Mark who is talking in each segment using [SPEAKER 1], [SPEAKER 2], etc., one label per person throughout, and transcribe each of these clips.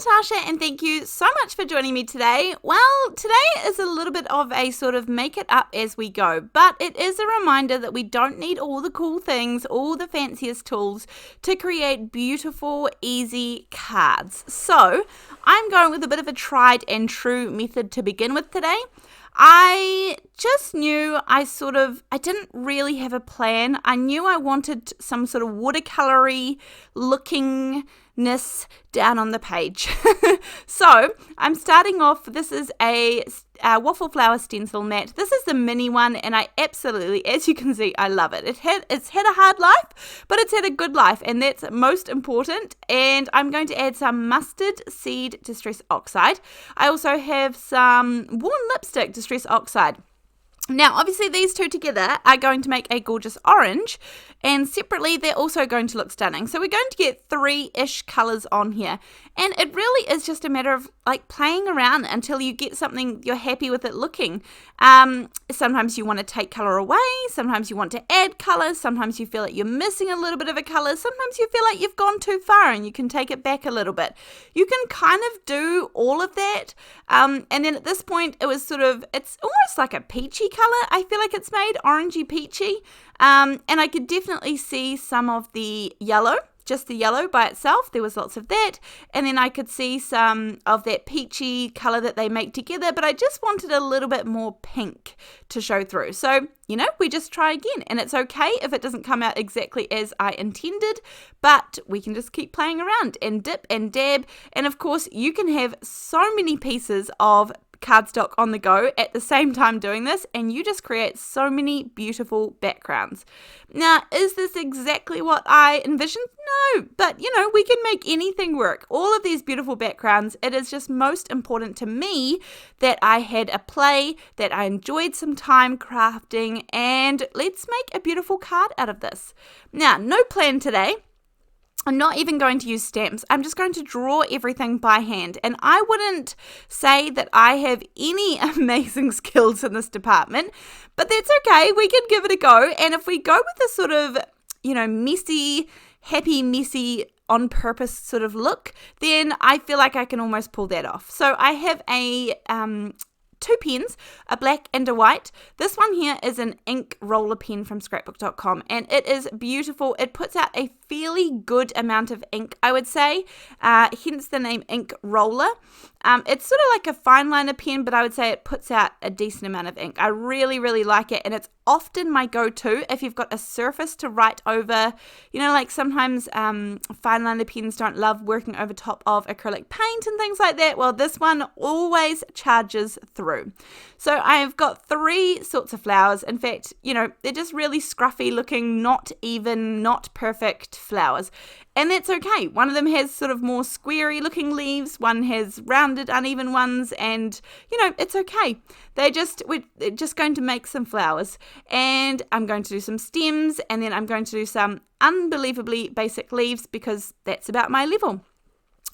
[SPEAKER 1] Natasha, and thank you so much for joining me today. Well, today is a little bit of a sort of make it up as we go, but it is a reminder that we don't need all the cool things, all the fanciest tools to create beautiful, easy cards. So I'm going with a bit of a tried and true method to begin with today. I just knew I didn't really have a plan. I knew I wanted some sort of watercolory lookingness down on the page. So I'm starting off, this is a Waffle flower stencil mat. This is the mini one, and I absolutely, as you can see, I love it. It's had a hard life, but it's had a good life, and that's most important. And I'm going to add some mustard seed distress oxide. I also have some worn lipstick distress oxide. Now, obviously, these two together are going to make a gorgeous orange, and separately, they're also going to look stunning. So we're going to get 3-ish colours on here, and it really is just a matter of like playing around until you get something you're happy with it looking. Sometimes you want to take colour away, sometimes you want to add colour, sometimes you feel like you're missing a little bit of a colour, sometimes you feel like you've gone too far and you can take it back a little bit. You can kind of do all of that, and then at this point, it's almost like a peachy colour. I feel like it's made orangey peachy, and I could definitely see some of the yellow, just the yellow by itself. There was lots of that, and then I could see some of that peachy colour that they make together, but I just wanted a little bit more pink to show through. So, we just try again, and it's okay if it doesn't come out exactly as I intended, but we can just keep playing around and dip and dab, and of course you can have so many pieces of cardstock on the go at the same time doing this, and you just create so many beautiful backgrounds. Now, is this exactly what I envisioned? No, but we can make anything work. All of these beautiful backgrounds, it is just most important to me that I had a play, that I enjoyed some time crafting, and let's make a beautiful card out of this. Now, no plan today. I'm not even going to use stamps. I'm just going to draw everything by hand. And I wouldn't say that I have any amazing skills in this department, but that's okay. We can give it a go. And if we go with this sort of, messy, happy, messy, on purpose sort of look, then I feel like I can almost pull that off. So I have two pens, a black and a white. This one here is an ink roller pen from scrapbook.com, and it is beautiful. It puts out a fairly good amount of ink, I would say, hence the name ink roller. It's sort of like a fine liner pen, but I would say it puts out a decent amount of ink. I really, really like it, and it's often my go-to if you've got a surface to write over. Like sometimes fine liner pens don't love working over top of acrylic paint and things like that. Well, this one always charges through. So I've got 3 sorts of flowers. In fact, they're just really scruffy looking, not perfect flowers. And that's okay. One of them has sort of more squarey looking leaves. One has rounded, uneven ones. And, it's okay. We're just going to make some flowers. And I'm going to do some stems. And then I'm going to do some unbelievably basic leaves because that's about my level.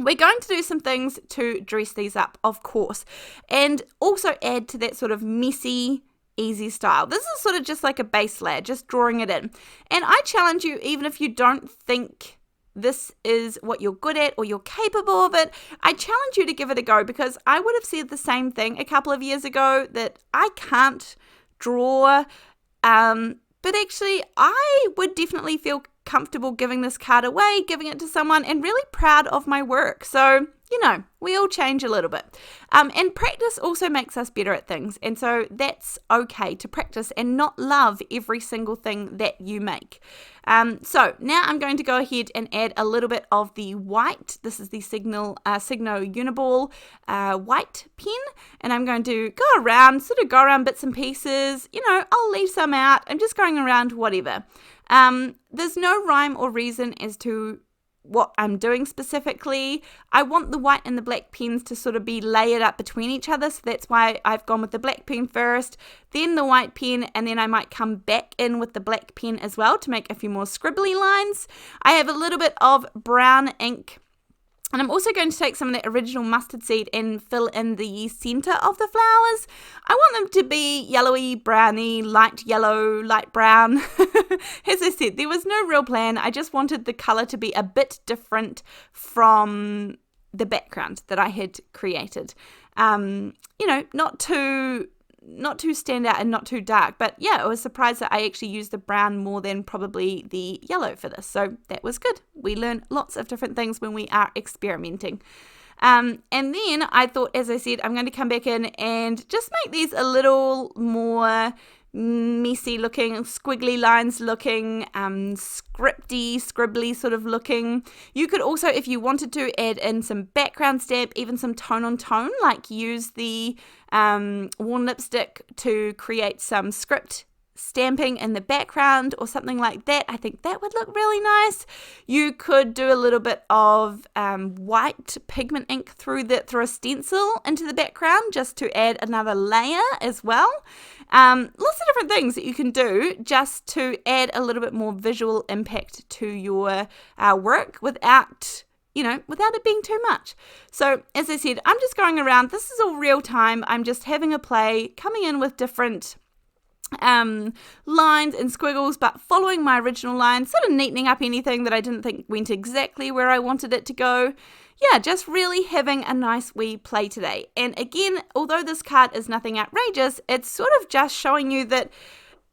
[SPEAKER 1] We're going to do some things to dress these up, of course. And also add to that sort of messy, easy style. This is sort of just like a base layer, just drawing it in. And I challenge you, even if you don't think this is what you're good at or you're capable of it, I challenge you to give it a go, because I would have said the same thing a couple of years ago that I can't draw, but actually I would definitely feel comfortable giving this card away, giving it to someone, and really proud of my work. So, we all change a little bit. And practice also makes us better at things. And so that's okay to practice and not love every single thing that you make. So now I'm going to go ahead and add a little bit of the white. This is the Signo Uni-Ball white pen. And I'm going to go around bits and pieces. I'll leave some out. I'm just going around whatever. There's no rhyme or reason as to what I'm doing specifically. I want the white and the black pens to sort of be layered up between each other, so that's why I've gone with the black pen first, then the white pen, and then I might come back in with the black pen as well to make a few more scribbly lines. I have a little bit of brown ink, and I'm also going to take some of that original mustard seed and fill in the center of the flowers. I want them to be yellowy, browny, light yellow, light brown. As I said, there was no real plan. I just wanted the color to be a bit different from the background that I had created. Not too stand out and not too dark, but yeah, I was surprised that I actually used the brown more than probably the yellow for this, so that was good. We learn lots of different things when we are experimenting. And then I thought, as I said, I'm going to come back in and just make these a little more messy looking, squiggly lines looking, scribbly sort of looking. You could also, if you wanted to, add in some background stamp, even some tone on tone, like use the worn lipstick to create some script stamping in the background or something like that. I think that would look really nice. You could do a little bit of white pigment ink through a stencil into the background just to add another layer as well. Lots of different things that you can do just to add a little bit more visual impact to your work without it being too much. So as I said, I'm just going around. This is all real time. I'm just having a play, coming in with different lines and squiggles, but following my original line, sort of neatening up anything that I didn't think went exactly where I wanted it to go. Yeah, just really having a nice wee play today. And again, although this card is nothing outrageous, it's sort of just showing you that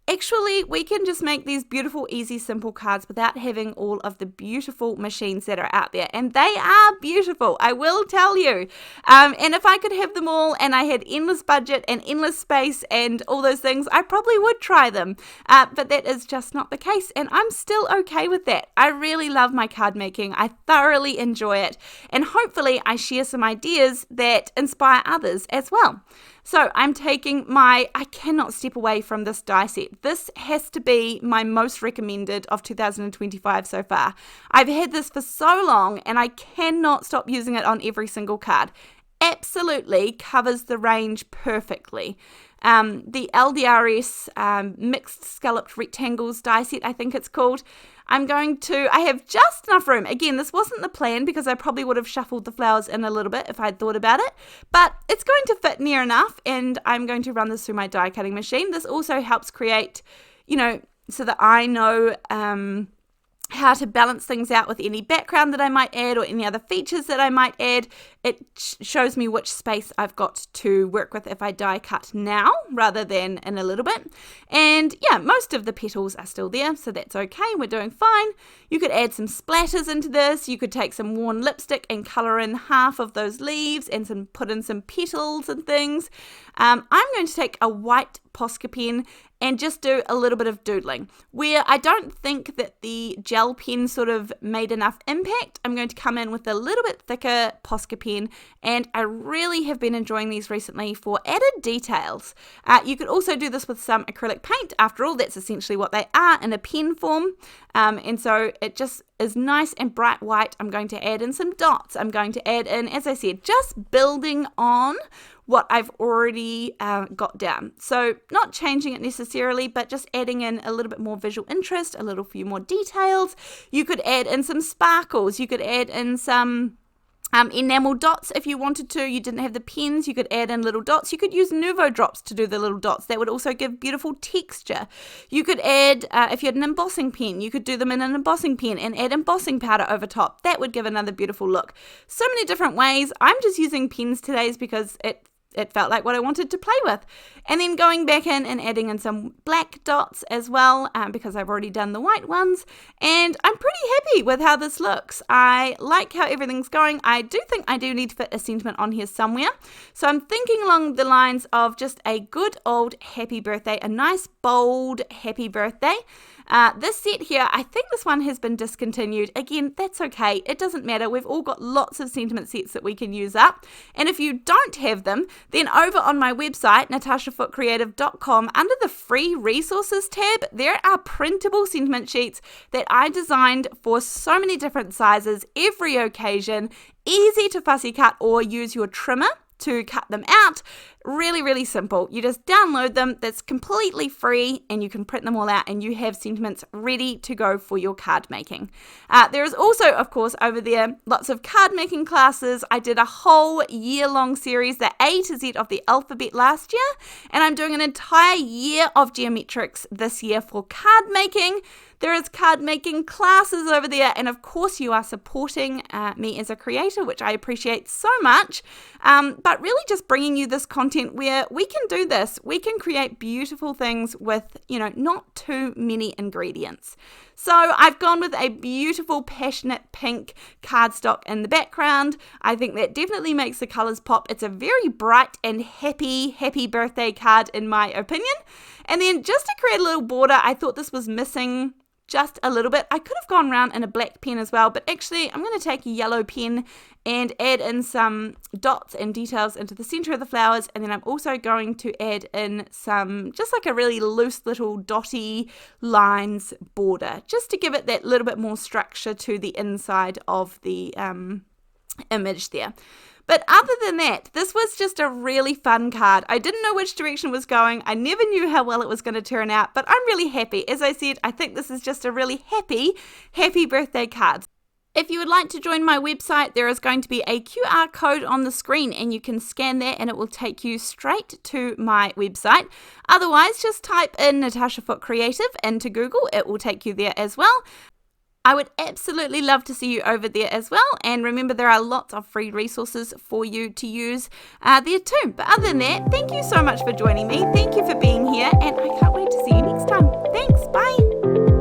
[SPEAKER 1] actually we can just make these beautiful, easy, simple cards without having all of the beautiful machines that are out there. And they are beautiful, I will tell you. And if I could have them all and I had endless budget and endless space and all those things, I probably would try them. But that is just not the case. And I'm still okay with that. I really love my card making. I thoroughly enjoy it. And hopefully I share some ideas that inspire others as well. So I'm taking I cannot step away from this die set. This has to be my most recommended of 2025 so far. I've had this for so long and I cannot stop using it on every single card. Absolutely covers the range perfectly. The LDRS mixed scalloped rectangles die set, I think it's called. I have just enough room. Again, this wasn't the plan because I probably would have shuffled the flowers in a little bit if I'd thought about it, but it's going to fit near enough, and I'm going to run this through my die cutting machine. This also helps create, so that I know how to balance things out with any background that I might add or any other features that I might add. It shows me which space I've got to work with if I die cut now rather than in a little bit. And yeah, most of the petals are still there, so that's okay. We're doing fine. You could add some splatters into this. You could take some worn lipstick and colour in half of those leaves and put in some petals and things. I'm going to take a white Posca pen and just do a little bit of doodling. Where I don't think that the gel pen sort of made enough impact, I'm going to come in with a little bit thicker Posca pen, and I really have been enjoying these recently for added details. You could also do this with some acrylic paint. After all, that's essentially what they are in a pen form, and so it just is nice and bright white. I'm going to add in some dots. I'm going to add in, as I said, just building on what I've already got down. So not changing it necessarily, but just adding in a little bit more visual interest, a little few more details. You could add in some sparkles. You could add in some enamel dots if you wanted to. You didn't have the pens, you could add in little dots. You could use Nuvo drops to do the little dots. That would also give beautiful texture. You could add, if you had an embossing pen, you could do them in an embossing pen and add embossing powder over top. That would give another beautiful look. So many different ways. I'm just using pens today because it felt like what I wanted to play with. And then going back in and adding in some black dots as well, because I've already done the white ones. And I'm pretty happy with how this looks. I like how everything's going. I do think I do need to fit a sentiment on here somewhere. So I'm thinking along the lines of just a good old happy birthday, a nice bold happy birthday. This set here, I think this one has been discontinued. Again, that's okay. It doesn't matter. We've all got lots of sentiment sets that we can use up. And if you don't have them, then over on my website, natashafootecreative.com, under the free resources tab, there are printable sentiment sheets that I designed for so many different sizes, every occasion, easy to fussy cut or use your trimmer to cut them out. Really, really simple. You just download them. That's completely free, and you can print them all out, and you have sentiments ready to go for your card making. There is also, of course, over there, lots of card making classes. I did a whole year-long series, the A to Z of the alphabet last year, and I'm doing an entire year of geometrics this year for card making. There is card making classes over there, and of course you are supporting me as a creator, which I appreciate so much, but really just bringing you this content where we can do this. We can create beautiful things with, not too many ingredients. So I've gone with a beautiful passionate pink cardstock in the background. I think that definitely makes the colors pop. It's a very bright and happy birthday card in my opinion. And then just to create a little border, I thought this was missing just a little bit. I could have gone around in a black pen as well, but actually I'm going to take a yellow pen and add in some dots and details into the center of the flowers, and then I'm also going to add in some, just like a really loose little dotty lines border, just to give it that little bit more structure to the inside of the image there. But other than that, this was just a really fun card. I didn't know which direction it was going. I never knew how well it was going to turn out, but I'm really happy. As I said, I think this is just a really happy birthday card. If you would like to join my website, there is going to be a QR code on the screen, and you can scan that and it will take you straight to my website. Otherwise, just type in Natasha Foote Creative into Google. It will take you there as well. I would absolutely love to see you over there as well. And remember, there are lots of free resources for you to use there too. But other than that, thank you so much for joining me. Thank you for being here, and I can't wait to see you next time. Thanks. Bye.